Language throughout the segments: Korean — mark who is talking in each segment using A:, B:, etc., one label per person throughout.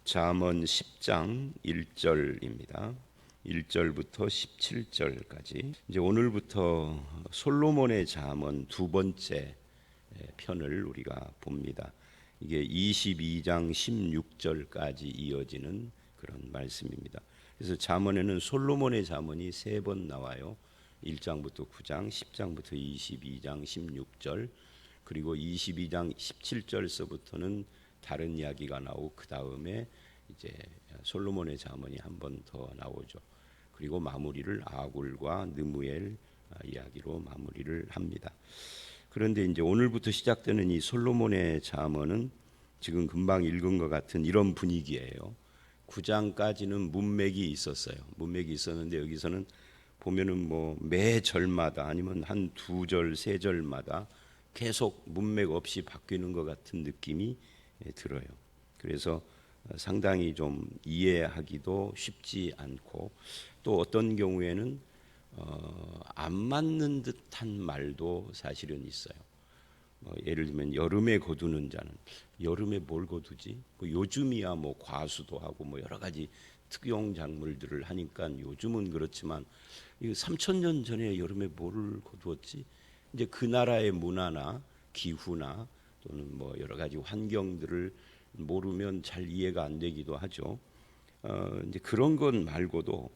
A: 잠언 10장 1절입니다. 1절부터 17절까지. 이제 오늘부터 솔로몬의 잠언 두 번째 편을 우리가 봅니다. 이게 22장 16절까지 이어지는 그런 말씀입니다. 그래서 잠언에는 솔로몬의 잠언이 세 번 나와요. 1장부터 9장, 10장부터 22장 16절, 그리고 22장 17절서부터는 다른 이야기가 나오고 그 다음에 이제 솔로몬의 잠언이 한 번 더 나오죠. 그리고 마무리를 아굴과 느무엘 이야기로 마무리를 합니다. 그런데 이제 오늘부터 시작되는 이 솔로몬의 잠언은 지금 금방 읽은 것 같은 이런 분위기예요. 9장까지는 문맥이 있었어요. 문맥이 있었는데 여기서는 보면은 뭐 매 절마다 아니면 한 두 절, 세 절마다 계속 문맥 없이 바뀌는 것 같은 느낌이 들어요. 그래서 상당히 좀 이해하기도 쉽지 않고, 또 어떤 경우에는 안 맞는 듯한 말도 사실은 있어요. 예를 들면 여름에 거두는 자는 여름에 뭘 거두지? 뭐 요즘이야 뭐 과수도 하고 뭐 여러 가지 특용 작물들을 하니까 요즘은 그렇지만 3,000년 전에 여름에 뭐를 거두었지? 이제 그 나라의 문화나 기후나 또는 뭐 여러 가지 환경들을 모르면 잘 이해가 안 되기도 하죠. 이제 그런 것 말고도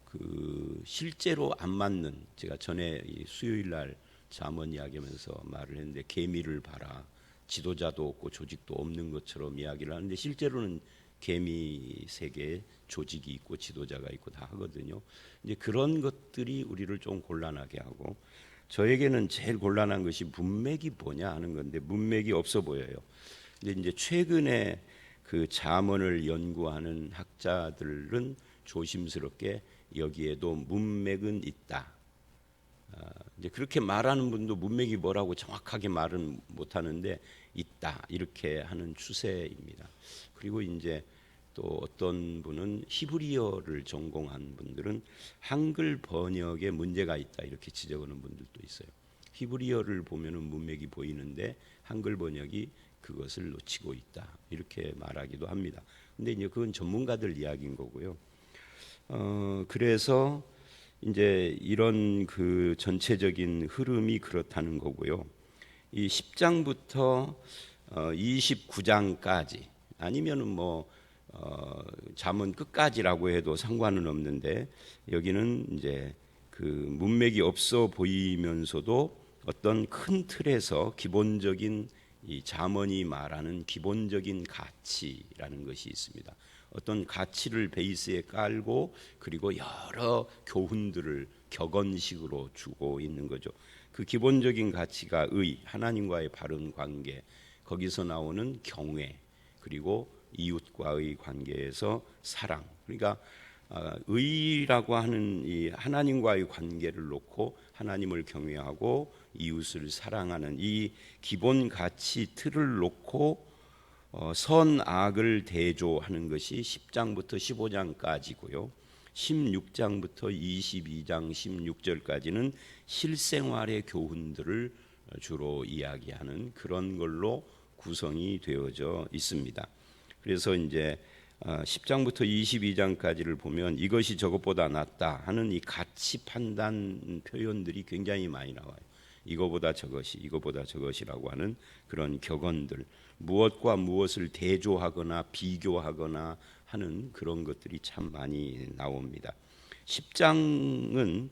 A: 그 실제로 안 맞는, 제가 전에 이 수요일 날 잠언 이야기하면서 말을 했는데, 개미를 봐라, 지도자도 없고 조직도 없는 것처럼 이야기를 하는데 실제로는 개미 세계에 조직이 있고 지도자가 있고 다 하거든요. 이제 그런 것들이 우리를 좀 곤란하게 하고, 저에게는 제일 곤란한 것이 문맥이 뭐냐 하는 건데 문맥이 없어 보여요. 근데 이제 최근에 그 잠언을 연구하는 학자들은 조심스럽게 여기에도 문맥은 있다. 이제 그렇게 말하는 분도 문맥이 뭐라고 정확하게 말은 못하는데 있다 이렇게 하는 추세입니다. 그리고 이제 또 어떤 분은 히브리어를 전공한 분들은 한글 번역에 문제가 있다 이렇게 지적하는 분들도 있어요. 히브리어를 보면은 문맥이 보이는데 한글 번역이 그것을 놓치고 있다 이렇게 말하기도 합니다. 근데 이제 그건 전문가들 이야기인 거고요. 그래서 이제 이런 그 전체적인 흐름이 그렇다는 거고요. 이 10장부터 29장까지 아니면은 뭐 잠언 끝까지라고 해도 상관은 없는데, 여기는 이제 그 문맥이 없어 보이면서도 어떤 큰 틀에서 기본적인 이 잠언이 말하는 기본적인 가치라는 것이 있습니다. 어떤 가치를 베이스에 깔고 그리고 여러 교훈들을 격언식으로 주고 있는 거죠. 그 기본적인 가치가 의, 하나님과의 바른 관계, 거기서 나오는 경외, 그리고 이웃과의 관계에서 사랑. 그러니까 의라고 하는 이 하나님과의 관계를 놓고 하나님을 경외하고 이웃을 사랑하는 이 기본 가치 틀을 놓고 선악을 대조하는 것이 10장부터 15장까지고요. 16장부터 22장 16절까지는 실생활의 교훈들을 주로 이야기하는 그런 걸로 구성이 되어져 있습니다. 그래서 이제 10장부터 22장까지를 보면 이것이 저것보다 낫다 하는 이 가치 판단 표현들이 굉장히 많이 나와요. 이거보다 저것이, 이거보다 저것이라고 하는 그런 격언들, 무엇과 무엇을 대조하거나 비교하거나 하는 그런 것들이 참 많이 나옵니다. 10장은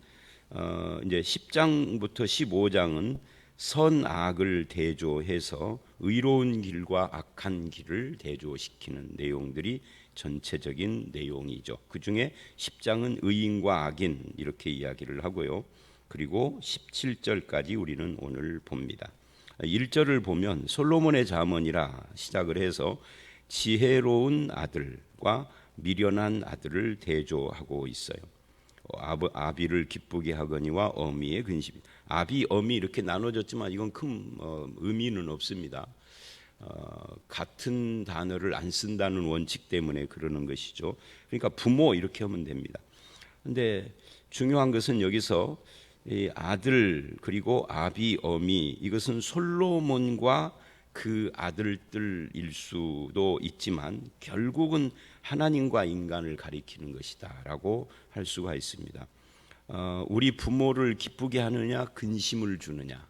A: 이제 10장부터 15장은 선악을 대조해서 의로운 길과 악한 길을 대조시키는 내용들이 전체적인 내용이죠. 그 중에 10장은 의인과 악인 이렇게 이야기를 하고요. 그리고 17절까지 우리는 오늘 봅니다. 1절을 보면 솔로몬의 잠언이라 시작을 해서 지혜로운 아들과 미련한 아들을 대조하고 있어요. 아비를 기쁘게 하거니와 어미의 근심. 아비, 어미 이렇게 나눠졌지만 이건 큰 의미는 없습니다. 같은 단어를 안 쓴다는 원칙 때문에 그러는 것이죠. 그러니까 부모 이렇게 하면 됩니다. 근데 중요한 것은 여기서 이 아들 그리고 아비, 어미, 이것은 솔로몬과 그 아들들일 수도 있지만 결국은 하나님과 인간을 가리키는 것이다라고 할 수가 있습니다. 우리 부모를 기쁘게 하느냐 근심을 주느냐,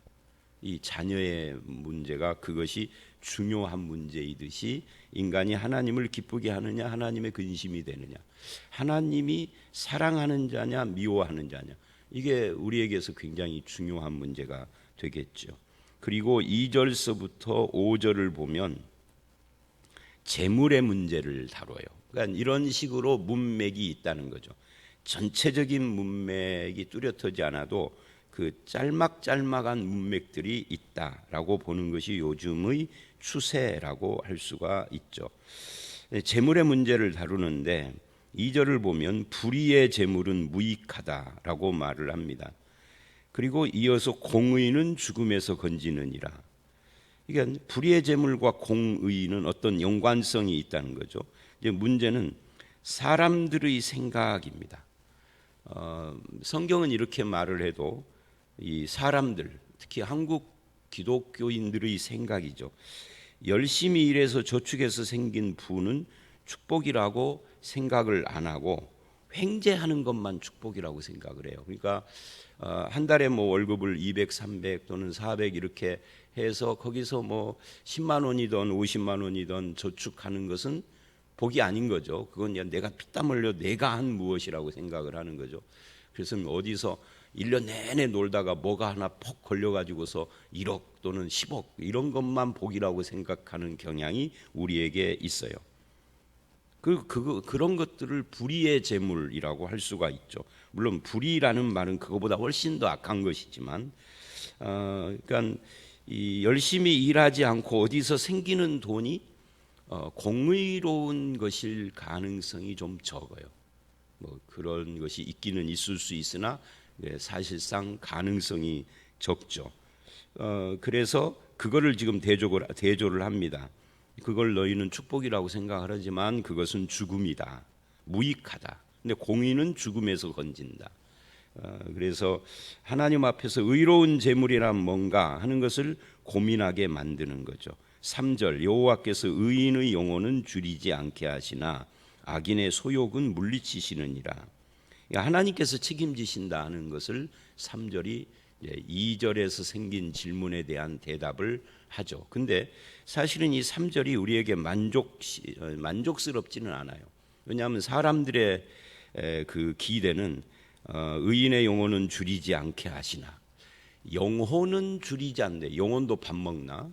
A: 이 자녀의 문제가 그것이 중요한 문제이듯이 인간이 하나님을 기쁘게 하느냐 하나님의 근심이 되느냐, 하나님이 사랑하는 자냐 미워하는 자냐, 이게 우리에게서 굉장히 중요한 문제가 되겠죠. 그리고 2절서부터 5절을 보면 재물의 문제를 다뤄요. 그러니까 이런 식으로 문맥이 있다는 거죠. 전체적인 문맥이 뚜렷하지 않아도 그 짤막짤막한 문맥들이 있다라고 보는 것이 요즘의 추세라고 할 수가 있죠. 재물의 문제를 다루는데 2절을 보면 불의의 재물은 무익하다라고 말을 합니다. 그리고 이어서 공의는 죽음에서 건지느니라. 그러니까 불의의 재물과 공의는 어떤 연관성이 있다는 거죠. 이제 문제는 사람들의 생각입니다. 성경은 이렇게 말을 해도 이 사람들, 특히 한국 기독교인들의 생각이죠. 열심히 일해서 저축해서 생긴 부는 축복이라고 생각을 안 하고 횡재하는 것만 축복이라고 생각을 해요. 그러니까 한 달에 뭐 월급을 200, 300 또는 400 이렇게 해서 거기서 뭐 10만 원이든 50만 원이든 저축하는 것은 복이 아닌 거죠. 그건 내가 피땀 흘려 내가 한 무엇이라고 생각을 하는 거죠. 그래서 어디서 1년 내내 놀다가 뭐가 하나 퍽 걸려가지고서 1억 또는 10억 이런 것만 복이라고 생각하는 경향이 우리에게 있어요. 그런 것들을 불의의 재물이라고 할 수가 있죠. 물론 불의라는 말은 그거보다 훨씬 더 악한 것이지만, 그러니까 이 열심히 일하지 않고 어디서 생기는 돈이 공의로운 것일 가능성이 좀 적어요. 뭐 그런 것이 있기는 있을 수 있으나 사실상 가능성이 적죠. 그래서 그거를 지금 대조를 합니다. 그걸 너희는 축복이라고 생각하지만 그것은 죽음이다, 무익하다. 근데 공의는 죽음에서 건진다. 그래서 하나님 앞에서 의로운 재물이란 뭔가 하는 것을 고민하게 만드는 거죠. 3절 여호와께서 의인의 영혼은 줄이지 않게 하시나 악인의 소욕은 물리치시느니라. 하나님께서 책임지신다 하는 것을 3절이 2절에서 생긴 질문에 대한 대답을 하죠. 근데 사실은 이 3절이 우리에게 만족스럽지는 않아요. 왜냐하면 사람들의 그 기대는 의인의 영혼은 줄이지 않게 하시나, 영혼은 줄이지 않는데 영혼도 밥 먹나?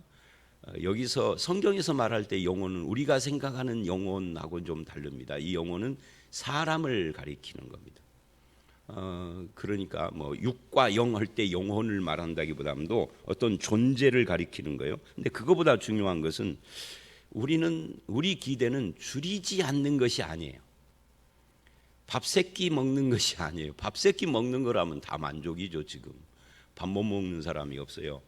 A: 여기서 성경에서 말할 때 영혼은 우리가 생각하는 영혼하고는 좀 다릅니다. 이 영혼은 사람을 가리키는 겁니다. 그러니까 뭐 육과 영 할 때 영혼을 말한다기보다도 어떤 존재를 가리키는 거예요. 근데 그거보다 중요한 것은 우리 기대는 줄이지 않는 것이 아니에요. 밥 세끼 먹는 것이 아니에요. 밥 세끼 먹는 거라면 다 만족이죠. 지금 밥 못 먹는 사람이 없어요.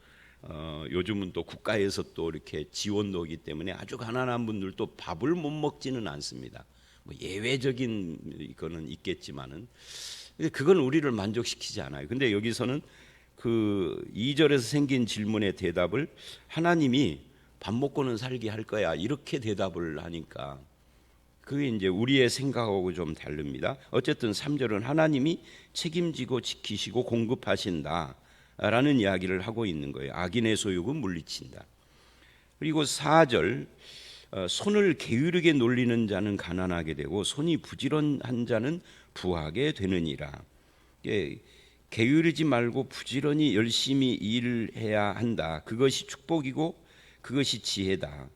A: 요즘은 또 국가에서 또 이렇게 지원도 오기 때문에 아주 가난한 분들도 밥을 못 먹지는 않습니다. 뭐 예외적인 거는 있겠지만은 그건 우리를 만족시키지 않아요. 근데 여기서는 그 2절에서 생긴 질문의 대답을 하나님이 밥 먹고는 살게 할 거야 이렇게 대답을 하니까 그게 이제 우리의 생각하고 좀 다릅니다. 어쨌든 3절은 하나님이 책임지고 지키시고 공급하신다 라는 이야기를 하고 있는 거예요. 악인의 소욕은 물리친다. 그리고 4절 손을 게으르게 놀리는 자는 가난하게 되고 손이 부지런한 자는 부하게 되느니라. 게으르지 말고 부지런히 열심히 일해야 한다. 그것이 축복이고 그것이 지혜다.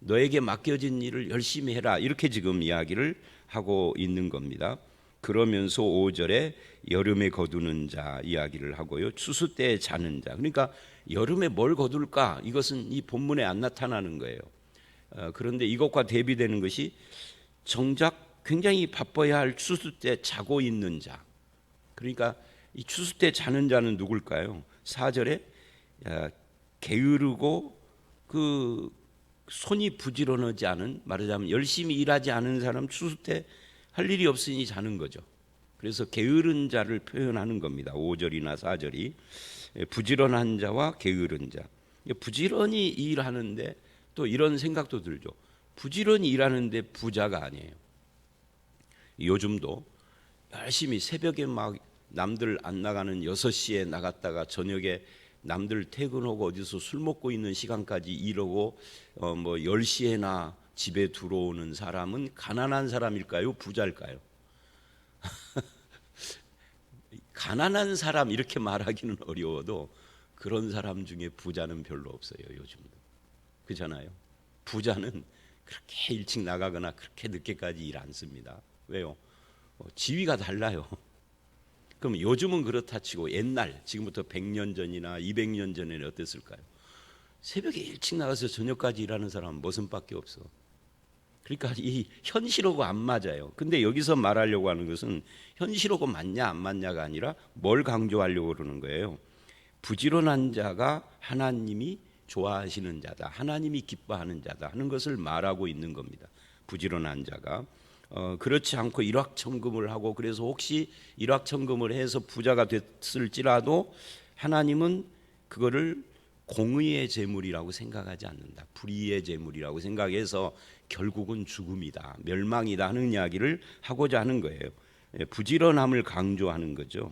A: 너에게 맡겨진 일을 열심히 해라. 이렇게 지금 이야기를 하고 있는 겁니다. 그러면서 5절에 여름에 거두는 자 이야기를 하고요. 추수 때에 자는 자. 그러니까 여름에 뭘 거둘까? 이것은 이 본문에 안 나타나는 거예요. 그런데 이것과 대비되는 것이 정작 굉장히 바빠야 할 추수 때 자고 있는 자. 그러니까 이 추수 때 자는 자는 누굴까요? 4절에 게으르고 그 손이 부지런하지 않은, 말하자면 열심히 일하지 않은 사람, 추수 때 할 일이 없으니 자는 거죠. 그래서 게으른 자를 표현하는 겁니다. 5절이나 4절이 부지런한 자와 게으른 자. 부지런히 일하는데 또 이런 생각도 들죠. 부지런히 일하는데 부자가 아니에요. 요즘도 열심히 새벽에 막 남들 안 나가는 6시에 나갔다가 저녁에 남들 퇴근하고 어디서 술 먹고 있는 시간까지 일하고 뭐 10시에나 집에 들어오는 사람은 가난한 사람일까요? 부자일까요? 가난한 사람 이렇게 말하기는 어려워도 그런 사람 중에 부자는 별로 없어요. 요즘도. 그렇잖아요. 부자는 그렇게 일찍 나가거나 그렇게 늦게까지 일 안 씁니다. 왜요? 지위가 달라요. 그럼 요즘은 그렇다 치고 옛날 지금부터 100년 전이나 200년 전에는 어땠을까요? 새벽에 일찍 나가서 저녁까지 일하는 사람은 머슴밖에 없어. 그러니까 이 현실하고 안 맞아요. 근데 여기서 말하려고 하는 것은 현실하고 맞냐 안 맞냐가 아니라 뭘 강조하려고 그러는 거예요. 부지런한 자가 하나님이 좋아하시는 자다, 하나님이 기뻐하는 자다 하는 것을 말하고 있는 겁니다. 부지런한 자가 그렇지 않고 일확천금을 하고 그래서 혹시 일확천금을 해서 부자가 됐을지라도 하나님은 그거를 공의의 재물이라고 생각하지 않는다. 불의의 재물이라고 생각해서 결국은 죽음이다, 멸망이다 하는 이야기를 하고자 하는 거예요. 부지런함을 강조하는 거죠.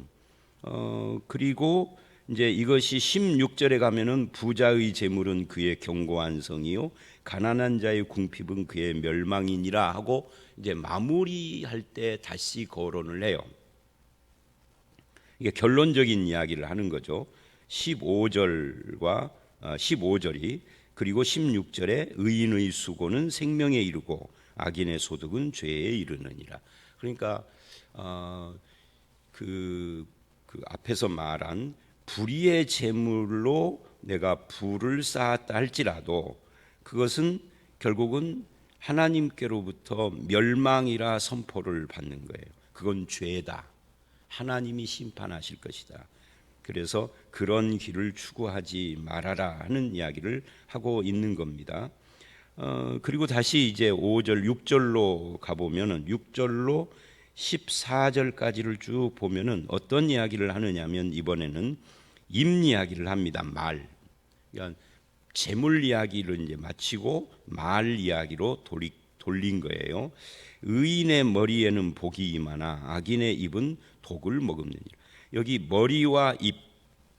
A: 그리고 이제 이것이 16절에 가면은 부자의 재물은 그의 견고한 성이요 가난한 자의 궁핍은 그의 멸망이니라 하고 이제 마무리할 때 다시 거론을 해요. 이게 결론적인 이야기를 하는 거죠. 15절과 15절이 그리고 16절에 의인의 수고는 생명에 이르고 악인의 소득은 죄에 이르느니라. 그러니까 그 앞에서 말한 불의의 재물로 내가 부를 쌓았다 할지라도 그것은 결국은 하나님께로부터 멸망이라 선포를 받는 거예요. 그건 죄다. 하나님이 심판하실 것이다. 그래서 그런 길을 추구하지 말아라 하는 이야기를 하고 있는 겁니다. 그리고 다시 이제 5절, 6절로 가보면은 6절로 14절까지를 쭉 보면은 어떤 이야기를 하느냐면 이번에는 임 이야기를 합니다. 말. 그러니까 재물 이야기를 이제 마치고 말 이야기로 돌린 거예요. 의인의 머리에는 복이 임하나 악인의 입은 독을 머금느니라. 여기 머리와 입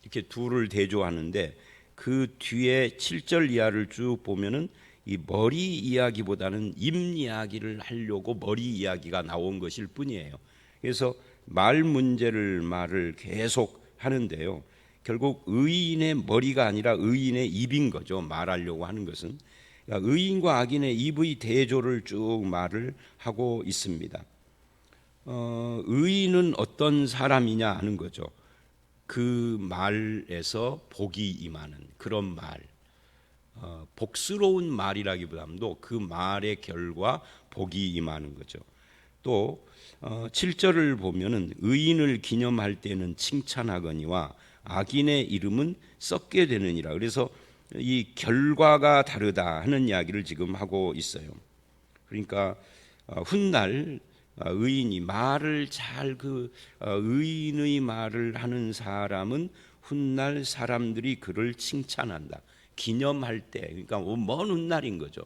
A: 이렇게 둘을 대조하는데 그 뒤에 7절 이하를 쭉 보면은 이 머리 이야기보다는 입 이야기를 하려고 머리 이야기가 나온 것일 뿐이에요. 그래서 말 문제를 말을 계속 하는데요. 결국 의인의 머리가 아니라 의인의 입인 거죠. 말하려고 하는 것은. 그러니까 의인과 악인의 입의 대조를 쭉 말을 하고 있습니다. 의인은 어떤 사람이냐 하는 거죠. 그 말에서 복이 임하는 그런 말. 복스러운 말이라기보다도 그 말의 결과 복이 임하는 거죠. 또 7절을 보면은 의인을 기념할 때는 칭찬하거니와 악인의 이름은 썩게 되느니라. 그래서 이 결과가 다르다 하는 이야기를 지금 하고 있어요. 그러니까 훗날 의인이 말을 잘 의인의 말을 하는 사람은 훗날 사람들이 그를 칭찬한다. 기념할 때, 그러니까 먼 훗날인 거죠.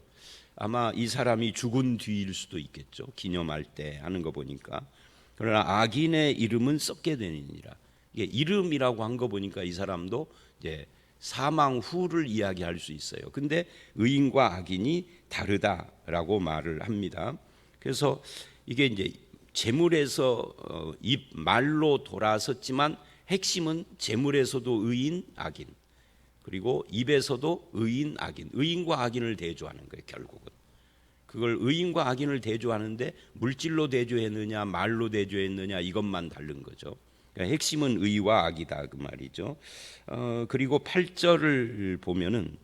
A: 아마 이 사람이 죽은 뒤일 수도 있겠죠. 기념할 때 하는 거 보니까. 그러나 악인의 이름은 썩게 되느니라. 이게 이름이라고 한 거 보니까 이 사람도 이제 사망 후를 이야기할 수 있어요. 근데 의인과 악인이 다르다라고 말을 합니다. 그래서 이게 이제 재물에서 입 말로 돌아섰지만 핵심은 재물에서도 의인 악인 그리고 입에서도 의인 악인 의인과 악인을 대조하는 거예요. 결국은 그걸 의인과 악인을 대조하는데 물질로 대조했느냐 말로 대조했느냐 이것만 다른 거죠. 그러니까 핵심은 의와 악이다 그 말이죠. 그리고 8절을 보면은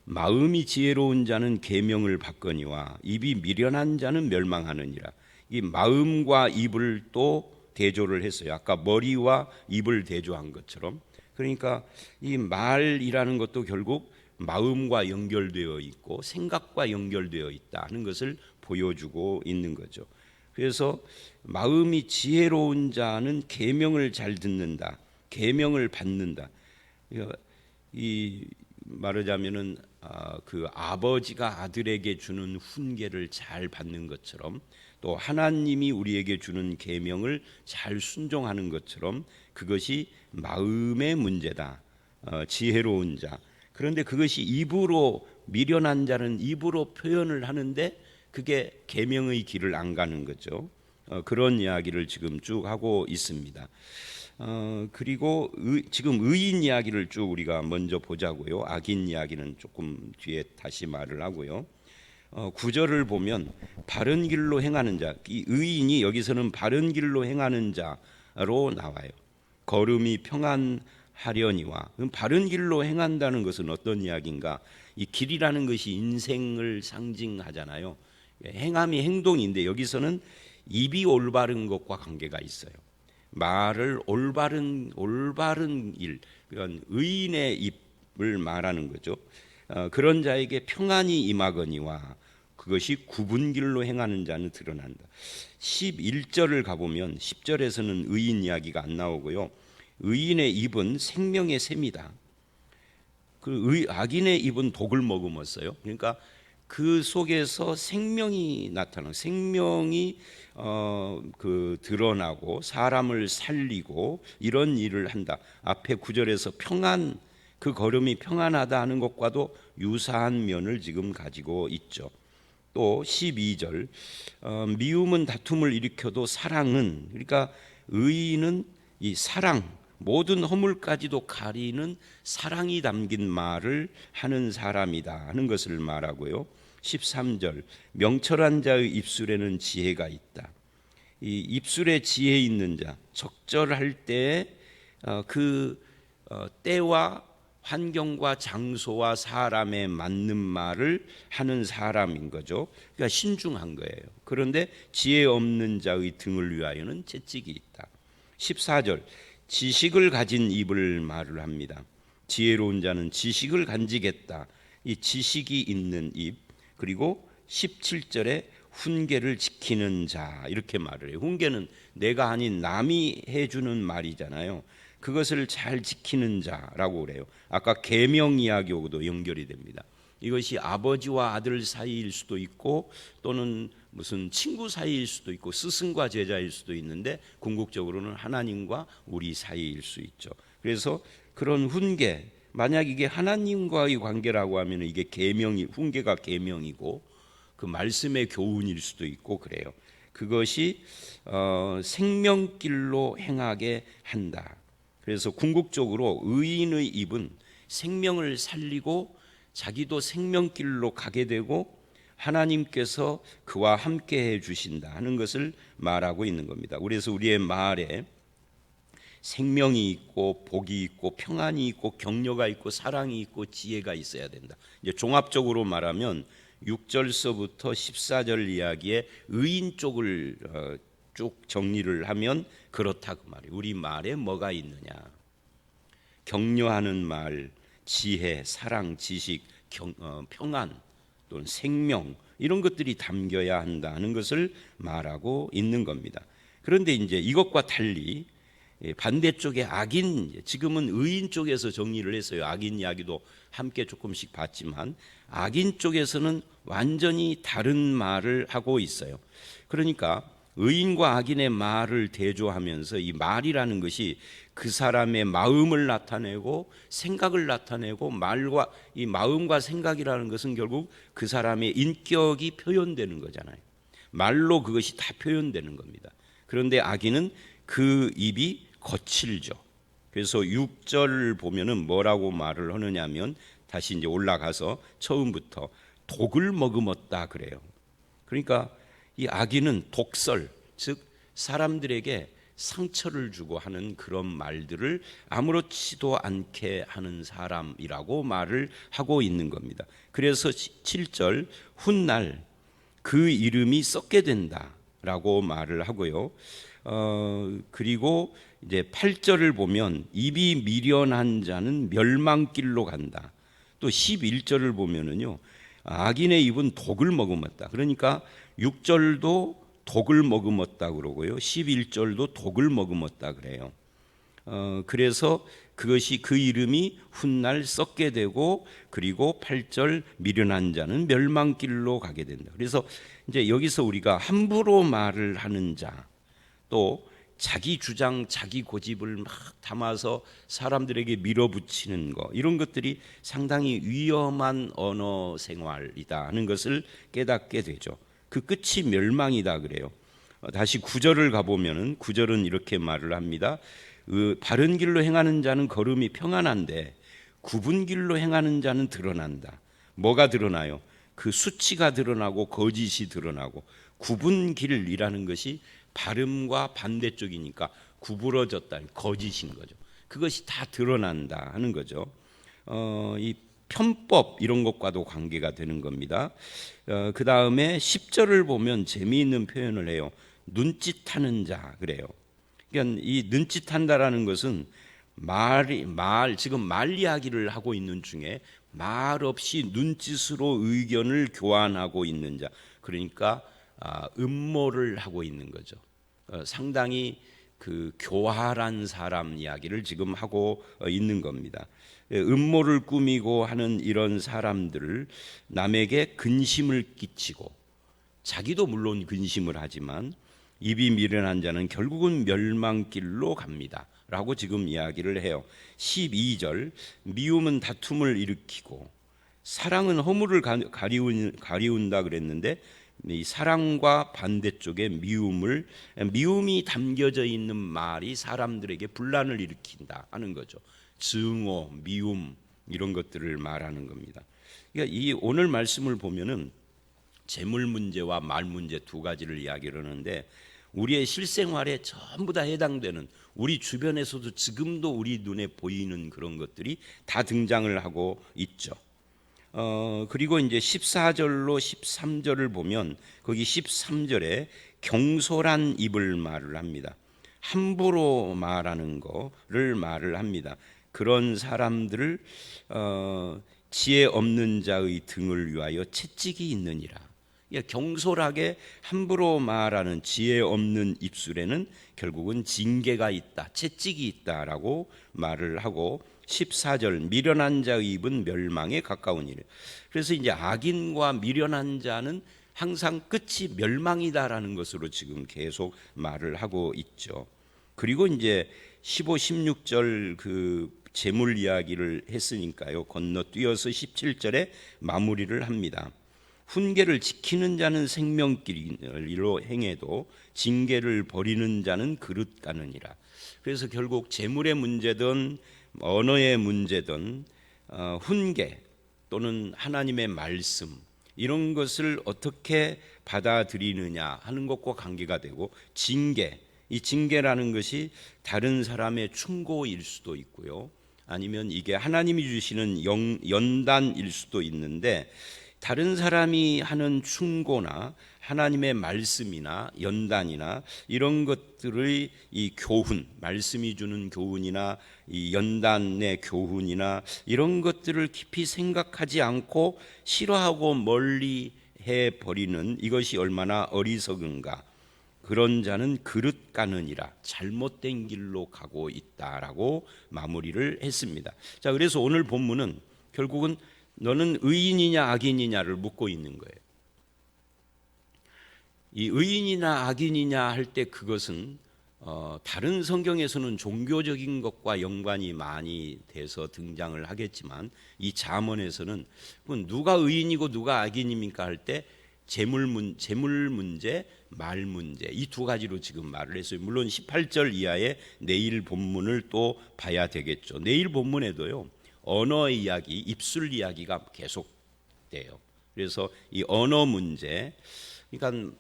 A: 마음이 지혜로운 자는 계명을 받거니와 입이 미련한 자는 멸망하느니라. 이 마음과 입을 또 대조를 했어요. 아까 머리와 입을 대조한 것처럼. 그러니까 이 말이라는 것도 결국 마음과 연결되어 있고 생각과 연결되어 있다는 것을 보여주고 있는 거죠. 그래서 마음이 지혜로운 자는 계명을 잘 듣는다. 계명을 받는다. 이 말하자면은 그 아버지가 아들에게 주는 훈계를 잘 받는 것처럼 또 하나님이 우리에게 주는 계명을 잘 순종하는 것처럼 그것이 마음의 문제다. 지혜로운 자. 그런데 그것이 입으로 미련한 자는 입으로 표현을 하는데 그게 계명의 길을 안 가는 거죠. 그런 이야기를 지금 쭉 하고 있습니다. 그리고 지금 의인 이야기를 쭉 우리가 먼저 보자고요. 악인 이야기는 조금 뒤에 다시 말을 하고요. 9절을 보면 바른 길로 행하는 자, 이 의인이 여기서는 바른 길로 행하는 자로 나와요. 걸음이 평안하려니와. 바른 길로 행한다는 것은 어떤 이야기인가? 이 길이라는 것이 인생을 상징하잖아요. 행함이 행동인데 여기서는 입이 올바른 것과 관계가 있어요. 말을 올바른 일, 그런 의인의 입을 말하는 거죠. 그런 자에게 평안이 임하거니와 그것이 굽은 길로 행하는 자는 드러난다. 11절을 가보면 10절에서는 의인 이야기가 안 나오고요. 의인의 입은 생명의 샘이다. 악인의 입은 독을 머금었어요. 그러니까 그 속에서 생명이 나타나고 생명이 드러나고 사람을 살리고 이런 일을 한다. 앞에 9절에서 평안, 그 걸음이 평안하다 하는 것과도 유사한 면을 지금 가지고 있죠. 또 12절 미움은 다툼을 일으켜도 사랑은, 그러니까 의인은 이 사랑, 모든 허물까지도 가리는 사랑이 담긴 말을 하는 사람이다 하는 것을 말하고요. 13절 명철한 자의 입술에는 지혜가 있다. 이 입술에 지혜 있는 자, 적절할 때에 때와 환경과 장소와 사람에 맞는 말을 하는 사람인 거죠. 그러니까 신중한 거예요. 그런데 지혜 없는 자의 등을 위하여는 채찍이 있다. 14절 지식을 가진 입을 말을 합니다. 지혜로운 자는 지식을 간직했다. 이 지식이 있는 입. 그리고 17절에 훈계를 지키는 자, 이렇게 말을 해요. 훈계는 내가 아닌 남이 해주는 말이잖아요. 그것을 잘 지키는 자라고 그래요. 아까 계명 이야기하고도 연결이 됩니다. 이것이 아버지와 아들 사이일 수도 있고 또는 무슨 친구 사이일 수도 있고 스승과 제자일 수도 있는데 궁극적으로는 하나님과 우리 사이일 수 있죠. 그래서 그런 훈계, 만약 이게 하나님과의 관계라고 하면 이게 계명이, 훈계가 계명이고 그 말씀의 교훈일 수도 있고 그래요. 그것이 생명길로 행하게 한다. 그래서 궁극적으로 의인의 입은 생명을 살리고 자기도 생명길로 가게 되고 하나님께서 그와 함께 해 주신다 하는 것을 말하고 있는 겁니다. 그래서 우리의 말에 생명이 있고 복이 있고 평안이 있고 격려가 있고 사랑이 있고 지혜가 있어야 된다. 이제 종합적으로 말하면 6절서부터 14절 이야기의 의인 쪽을 쭉 정리를 하면 그렇다 그 말이에요. 우리 말에 뭐가 있느냐? 격려하는 말, 지혜, 사랑, 지식, 평안 또는 생명, 이런 것들이 담겨야 한다는 것을 말하고 있는 겁니다. 그런데 이제 이것과 달리 반대쪽에 악인, 지금은 의인 쪽에서 정리를 했어요. 악인 이야기도 함께 조금씩 봤지만 악인 쪽에서는 완전히 다른 말을 하고 있어요. 그러니까 의인과 악인의 말을 대조하면서 이 말이라는 것이 그 사람의 마음을 나타내고 생각을 나타내고, 말과 이 마음과 생각이라는 것은 결국 그 사람의 인격이 표현되는 거잖아요. 말로 그것이 다 표현되는 겁니다. 그런데 악인은 그 입이 거칠죠. 그래서 6절 보면은 뭐라고 말을 하느냐면, 다시 이제 올라가서 처음부터 독을 머금었다 그래요. 그러니까 이 악인은 독설, 즉 사람들에게 상처를 주고 하는 그런 말들을 아무렇지도 않게 하는 사람이라고 말을 하고 있는 겁니다. 그래서 7절 훗날 그 이름이 썩게 된다라고 말을 하고요. 그리고 이제 8절을 보면 입이 미련한 자는 멸망길로 간다. 또 11절을 보면은요, 악인의 입은 독을 머금었다. 그러니까 6절도 독을 머금었다 그러고요, 11절도 독을 머금었다 그래요. 그래서 그것이 그 이름이 훗날 썩게 되고, 그리고 8절 미련한 자는 멸망길로 가게 된다. 그래서 이제 여기서 우리가 함부로 말을 하는 자, 또 자기 주장, 자기 고집을 막 담아서 사람들에게 밀어붙이는 거, 이런 것들이 상당히 위험한 언어 생활이다 하는 것을 깨닫게 되죠. 그 끝이 멸망이다 그래요. 다시 9절을 가보면은 9절은 이렇게 말을 합니다. 바른 길로 행하는 자는 걸음이 평안한데 굽은 길로 행하는 자는 드러난다. 뭐가 드러나요? 그 수치가 드러나고 거짓이 드러나고, 굽은 길이라는 것이 바름과 반대쪽이니까 구부러졌다, 거짓인 거죠. 그것이 다 드러난다 하는 거죠. 이 편법 이런 것과도 관계가 되는 겁니다. 그 다음에 10절을 보면 재미있는 표현을 해요. 눈짓하는 자 그래요. 그러니까 이 눈짓한다라는 것은 지금 말 이야기를 하고 있는 중에 말 없이 눈짓으로 의견을 교환하고 있는 자, 그러니까 음모를 하고 있는 거죠. 상당히 그 교활한 사람 이야기를 지금 하고 있는 겁니다. 음모를 꾸미고 하는 이런 사람들을 남에게 근심을 끼치고, 자기도 물론 근심을 하지만 입이 미련한 자는 결국은 멸망길로 갑니다 라고 지금 이야기를 해요. 12절, 미움은 다툼을 일으키고 사랑은 허물을 가리운다 그랬는데, 이 사랑과 반대쪽에 미움이 담겨져 있는 말이 사람들에게 분란을 일으킨다 하는 거죠. 증오, 미움 이런 것들을 말하는 겁니다. 그러니까 이 오늘 말씀을 보면은 재물 문제와 말 문제 두 가지를 이야기를 하는데, 우리의 실생활에 전부 다 해당되는, 우리 주변에서도 지금도 우리 눈에 보이는 그런 것들이 다 등장을 하고 있죠. 그리고 이제 14절로 13절을 보면 거기 13절에 경솔한 입을 말을 합니다. 함부로 말하는 거를 말을 합니다. 그런 사람들을 지혜 없는 자의 등을 위하여 채찍이 있느니라. 경솔하게 함부로 말하는 지혜 없는 입술에는 결국은 징계가 있다, 채찍이 있다라고 말을 하고, 14절 미련한 자의 입은 멸망에 가까우니라. 그래서 이제 악인과 미련한 자는 항상 끝이 멸망이다라는 것으로 지금 계속 말을 하고 있죠. 그리고 이제 15, 16절 그 재물 이야기를 했으니까요, 건너뛰어서 17절에 마무리를 합니다. 훈계를 지키는 자는 생명길로 행해도 징계를 버리는 자는 그릇 가느니라. 그래서 결국 재물의 문제든 언어의 문제든 훈계 또는 하나님의 말씀, 이런 것을 어떻게 받아들이느냐 하는 것과 관계가 되고, 징계, 이 징계라는 것이 다른 사람의 충고일 수도 있고요, 아니면 이게 하나님이 주시는 연단일 수도 있는데, 다른 사람이 하는 충고나 하나님의 말씀이나 연단이나 이런 것들의 이 교훈, 말씀이 주는 교훈이나 이 연단의 교훈이나 이런 것들을 깊이 생각하지 않고 싫어하고 멀리 해버리는 이것이 얼마나 어리석은가. 그런 자는 그릇 가느니라, 잘못된 길로 가고 있다라고 마무리를 했습니다. 자, 그래서 오늘 본문은 결국은 너는 의인이냐 악인이냐를 묻고 있는 거예요. 이 의인이나 악인이냐 할 때 그것은 다른 성경에서는 종교적인 것과 연관이 많이 돼서 등장을 하겠지만, 이 잠언에서는 누가 의인이고 누가 악인입니까 할 때 재물 문제, 말 문제, 이 두 가지로 지금 말을 했어요. 물론 18절 이하의 내일 본문을 또 봐야 되겠죠. 내일 본문에도요, 언어 이야기, 입술 이야기가 계속돼요. 그래서 이 언어 문제, 그러니까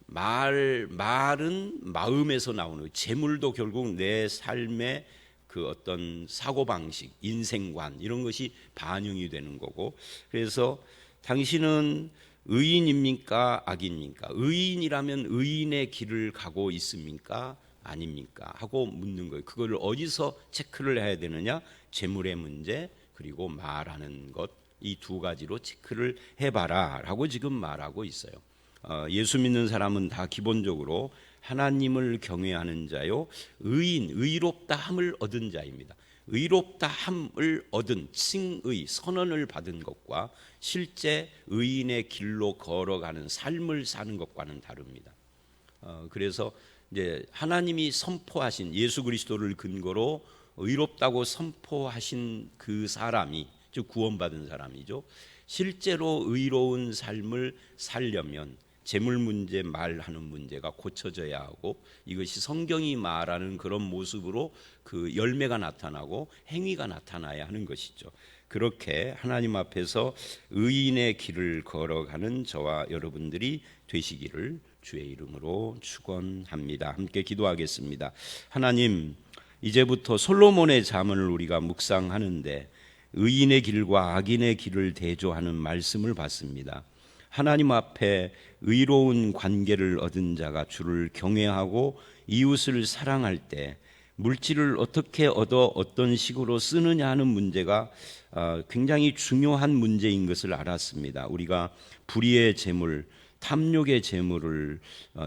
A: 말은 마음에서 나오는 거예요. 재물도 결국 내 삶의 그 어떤 사고방식, 인생관 이런 것이 반영이 되는 거고, 그래서 당신은 의인입니까 악인입니까? 의인이라면 의인의 길을 가고 있습니까 아닙니까 하고 묻는 거예요. 그걸 어디서 체크를 해야 되느냐? 재물의 문제 그리고 말하는 것, 이 두 가지로 체크를 해봐라 라고 지금 말하고 있어요. 예수 믿는 사람은 다 기본적으로 하나님을 경외하는 자요 의인 의롭다함을 얻은 자입니다. 의롭다함을 얻은 칭의 선언을 받은 것과 실제 의인의 길로 걸어가는 삶을 사는 것과는 다릅니다. 그래서 이제 하나님이 선포하신 예수 그리스도를 근거로 의롭다고 선포하신 그 사람이, 즉 구원받은 사람이죠. 실제로 의로운 삶을 살려면 재물 문제, 말하는 문제가 고쳐져야 하고, 이것이 성경이 말하는 그런 모습으로 그 열매가 나타나고 행위가 나타나야 하는 것이죠. 그렇게 하나님 앞에서 의인의 길을 걸어가는 저와 여러분들이 되시기를 주의 이름으로 축원합니다. 함께 기도하겠습니다. 하나님, 이제부터 솔로몬의 잠언을 우리가 묵상하는데 의인의 길과 악인의 길을 대조하는 말씀을 받습니다. 하나님 앞에 의로운 관계를 얻은 자가 주를 경외하고 이웃을 사랑할 때 물질을 어떻게 얻어 어떤 식으로 쓰느냐 하는 문제가 굉장히 중요한 문제인 것을 알았습니다. 우리가 불의의 재물, 탐욕의 재물을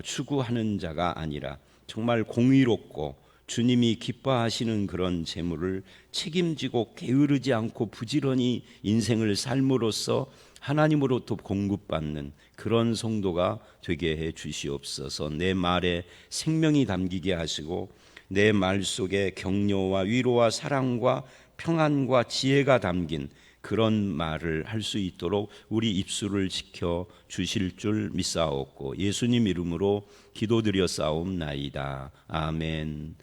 A: 추구하는 자가 아니라 정말 공의롭고 주님이 기뻐하시는 그런 재물을 책임지고 게으르지 않고 부지런히 인생을 삶으로써 하나님으로부터 공급받는 그런 성도가 되게 해 주시옵소서. 내 말에 생명이 담기게 하시고 내 말 속에 격려와 위로와 사랑과 평안과 지혜가 담긴 그런 말을 할 수 있도록 우리 입술을 지켜 주실 줄 믿사옵고 예수님 이름으로 기도드려 싸움나이다. 아멘.